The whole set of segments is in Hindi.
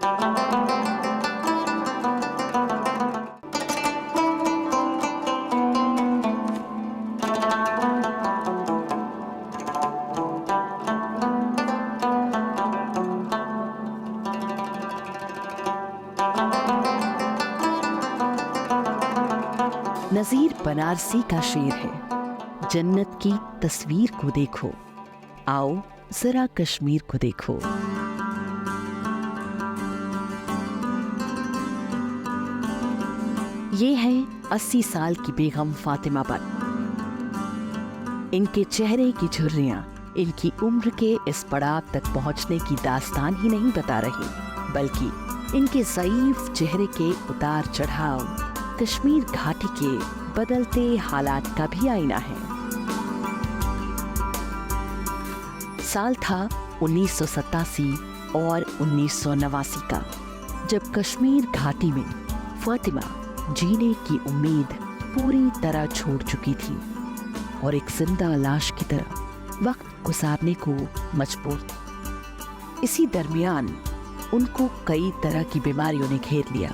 नजीर बनारसी का शेर है, जन्नत की तस्वीर को देखो, आओ जरा कश्मीर को देखो। ये है 80 साल की बेगम फातिमा बट। इनके चेहरे की झुर्रियां इनकी उम्र के इस पड़ाव तक पहुंचने की दास्तान ही नहीं बता रही, बल्कि इनके ज़ईफ चेहरे के उतार चढ़ाव कश्मीर घाटी के बदलते हालात का भी आईना है। साल था 1987 और 1989 का, जब कश्मीर घाटी में फातिमा जीने की उम्मीद पूरी तरह छोड़ चुकी थी और एक जिंदा लाश की तरह वक्त गुजारने को मजबूर। इसी दरमियान उनको कई तरह की बीमारियों ने घेर लिया।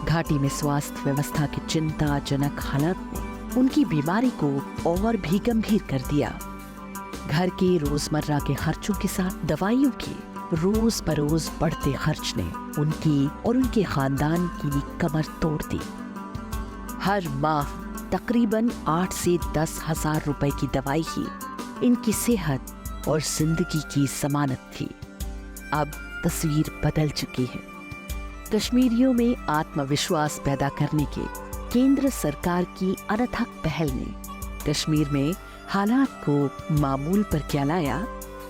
घाटी में स्वास्थ्य व्यवस्था की चिंताजनक हालत ने उनकी बीमारी को और भी गंभीर कर दिया। घर के रोजमर्रा के खर्चों के साथ दवाइयों के रोज बरोज बढ़ते खर्च ने उनकी और उनके खानदान की कमर तोड़ दी। हर माह तकरीबन 8 से 10 हजार रुपए की दवाई ही इनकी सेहत और जिंदगी की जमानत थी। अब तस्वीर बदल चुकी है। कश्मीरियों में आत्मविश्वास पैदा करने के केंद्र सरकार की अनथक पहल ने कश्मीर में हालात को मामूल पर क्या लाया।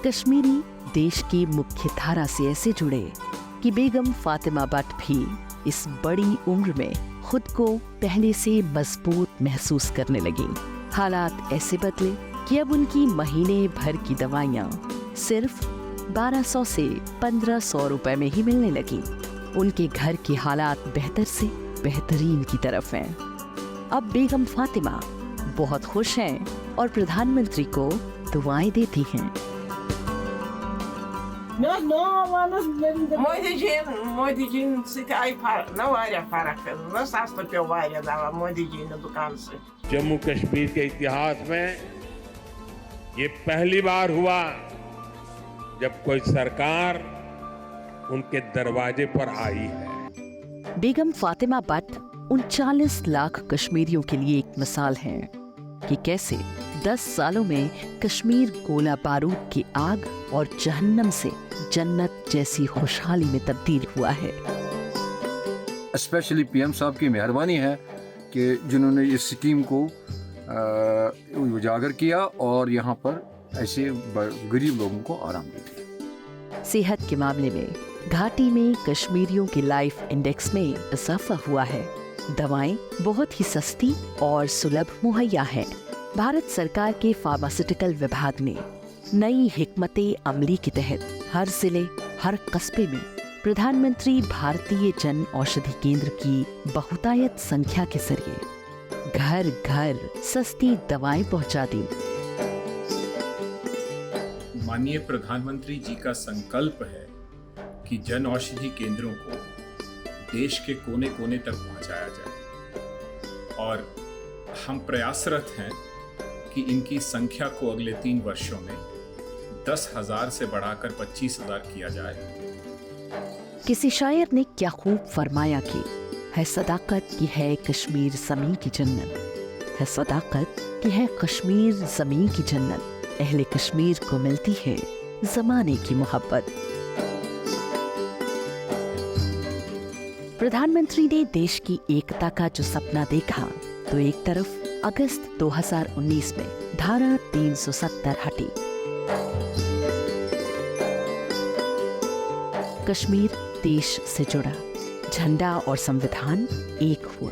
कश्मीरी देश की मुख्य धारा से ऐसे जुड़े कि बेगम फातिमा बट भी इस बड़ी उम्र में खुद को पहले से मजबूत महसूस करने लगी। हालात ऐसे बदले कि अब उनकी महीने भर की दवाइयाँ सिर्फ 1200 से 1500 रुपए में ही मिलने लगी। उनके घर के हालात बेहतर से बेहतरीन की तरफ हैं। अब बेगम फातिमा बहुत खुश हैं और प्रधानमंत्री को दुआएं देती हैं। मोदी जी से आई ना वारिया फर्क ना सस्ता पे वारिया दवा मोदी जी ने दुकान से। जम्मू कश्मीर के इतिहास में ये पहली बार हुआ जब कोई सरकार उनके दरवाजे पर आई है। बेगम फातिमा बट 39 लाख कश्मीरियों के लिए एक मिसाल है कि कैसे 10 सालों में कश्मीर गोला बारूद की आग और जहन्नम से जन्नत जैसी खुशहाली में तब्दील हुआ है। स्पेशली पीएम साहब की मेहरबानी है कि जिन्होंने इस स्कीम को उजागर किया और यहाँ पर ऐसे गरीब लोगों को आराम दिया। सेहत के मामले में घाटी में कश्मीरियों के लाइफ इंडेक्स में इजाफा हुआ है। दवाएं बहुत ही सस्ती और सुलभ मुहैया है। भारत सरकार के फार्मास्यूटिकल विभाग ने नई हिकमते अमली के तहत हर जिले, हर कस्बे में प्रधानमंत्री भारतीय जन औषधि केंद्र की बहुतायत संख्या के जरिए घर घर सस्ती दवाएं पहुंचा दी। माननीय प्रधानमंत्री जी का संकल्प है कि जन औषधि केंद्रों को देश के कोने कोने तक पहुंचाया जाए और हम प्रयासरत हैं कि इनकी संख्या को अगले 3 वर्षों में 10,000 से बढ़ाकर 25,000 किया जाए। किसी शायर ने क्या खूब फरमाया कि है सदाकत की है कश्मीर ज़मीं की जन्नत, है सदाकत की है कश्मीर ज़मीं की जन्नत, अहले कश्मीर को मिलती है ज़माने की मोहब्बत। प्रधानमंत्री ने देश की एकता का जो सपना देखा तो एक तरफ अगस्त 2019 में धारा 370 हटी। कश्मीर देश से जुड़ा, झंडा और संविधान एक हुआ।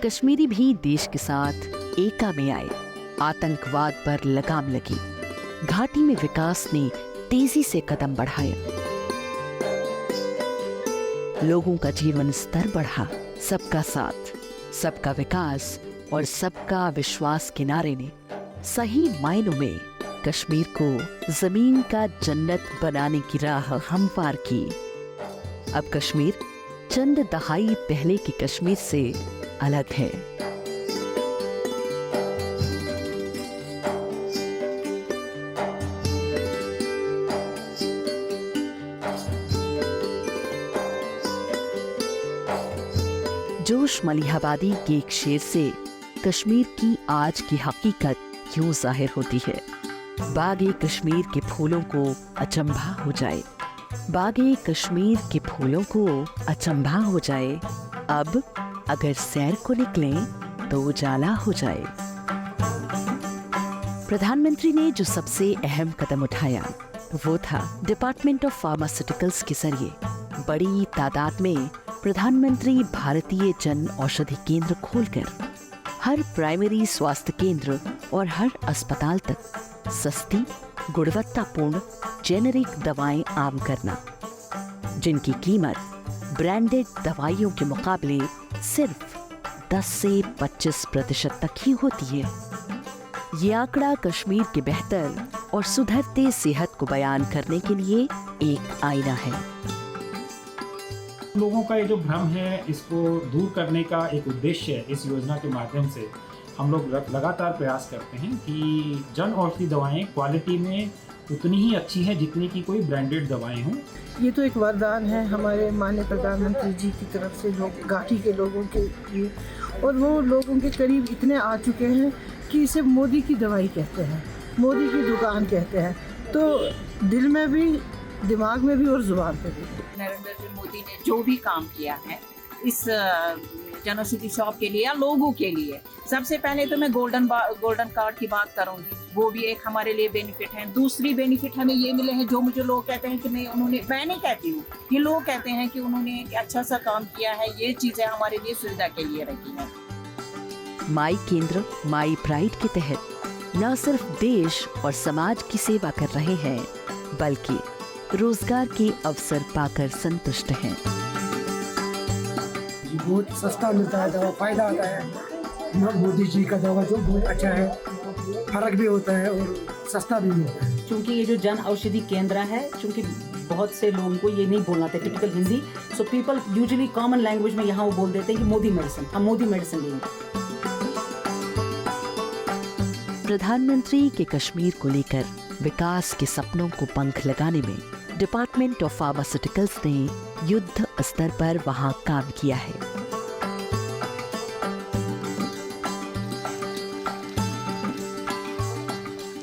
कश्मीरी भी देश के साथ एका में आए। आतंकवाद पर लगाम लगी। घाटी में विकास ने तेजी से कदम बढ़ाए। लोगों का जीवन स्तर बढ़ा। सबका साथ, सबका विकास और सबका विश्वास के नारे ने सही मायनों में कश्मीर को जमीन का जन्नत बनाने की राह हमवार की। अब कश्मीर चंद दहाई पहले के कश्मीर से अलग है। जोश मलिहाबादी के एक शेर से कश्मीर की आज की हकीकत यूं जाहिर होती है। बागे कश्मीर के फूलों को अचंभा हो जाए, बागे कश्मीर के फूलों को अचंभा हो जाए। अब अगर सैर को निकलें तो उजाला हो जाए। प्रधानमंत्री ने जो सबसे अहम कदम उठाया वो था डिपार्टमेंट ऑफ फार्मास्यूटिकल्स के जरिए बड़ी तादाद में प्रधानमंत्री भारतीय जन औषधि केंद्र खोलकर हर प्राइमरी स्वास्थ्य केंद्र और हर अस्पताल तक सस्ती गुणवत्तापूर्ण जेनेरिक दवाएं आम करना, जिनकी कीमत ब्रांडेड दवाइयों के मुकाबले सिर्फ 10 से 25% तक ही होती है। ये आंकड़ा कश्मीर के बेहतर और सुधरते सेहत को बयान करने के लिए एक आईना है। लोगों का ये जो भ्रम है, इसको दूर करने का एक उद्देश्य है। इस योजना के माध्यम से हम लोग लगातार प्रयास करते हैं कि जन औषधि दवाएं क्वालिटी में उतनी ही अच्छी है जितनी की कोई ब्रांडेड दवाएं हों। ये तो एक वरदान है हमारे माननीय प्रधानमंत्री जी की तरफ से लोग घाटी के लोगों के लिए, और वो लोगों के करीब इतने आ चुके हैं कि इसे मोदी की दवाई कहते हैं, मोदी की दुकान कहते हैं। तो दिल में भी, दिमाग में भी और जुबान पे भी। नरेंद्र मोदी ने जो भी काम किया है इस जन औषधि शॉप के लिए या लोगों के लिए, सबसे पहले तो मैं गोल्डन कार्ड की बात करूंगी। वो भी एक हमारे लिए बेनिफिट है। दूसरी बेनिफिट हमें ये मिले हैं, जो मुझे लोग कहते हैं कि मैं नहीं कहती हूँ, ये लोग कहते हैं कि उन्होंने एक अच्छा सा काम किया है। ये चीजें हमारे लिए सुविधा के लिए रखी हैं। माई केंद्र माई प्राइड के तहत न सिर्फ देश और समाज की सेवा कर रहे हैं, बल्कि रोजगार के अवसर पाकर संतुष्ट हैं। बहुत सस्ता मिलता है दवा, फायदा आता है। मोदी जी का दवा जो बहुत अच्छा है, फर्क भी होता है और सस्ता भी होता है। क्योंकि ये जो जन औषधि केंद्र है, क्योंकि बहुत से लोगों को ये नहीं बोलना था typical Hindi, so people usually common language में यहाँ वो बोल देते हैं कि मोदी मेडिसिन, हम मोदी मेडिसिन लेंगे। प्रधानमंत्री के कश्मीर को लेकर विकास के सपनों को पंख लगाने में डिपार्टमेंट ऑफ फार्मास्यूटिकल्स ने युद्ध स्तर पर वहां काम किया है।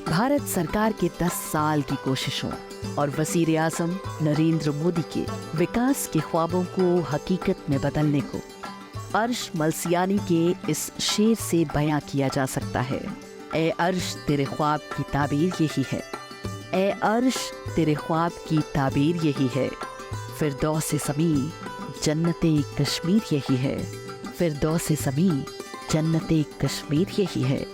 भारत सरकार के 10 साल की कोशिशों और वज़ीर आज़म नरेंद्र मोदी के विकास के ख्वाबों को हकीकत में बदलने को अर्श मलसियानी के इस शेर से बयां किया जा सकता है। ए अर्श तेरे ख्वाब की ताबीर यही है, ए अर्श तेरे ख्वाब की ताबीर यही है, फिरदौस समी जन्नते कश्मीर यही है, फिरदौस समी जन्नते कश्मीर यही है।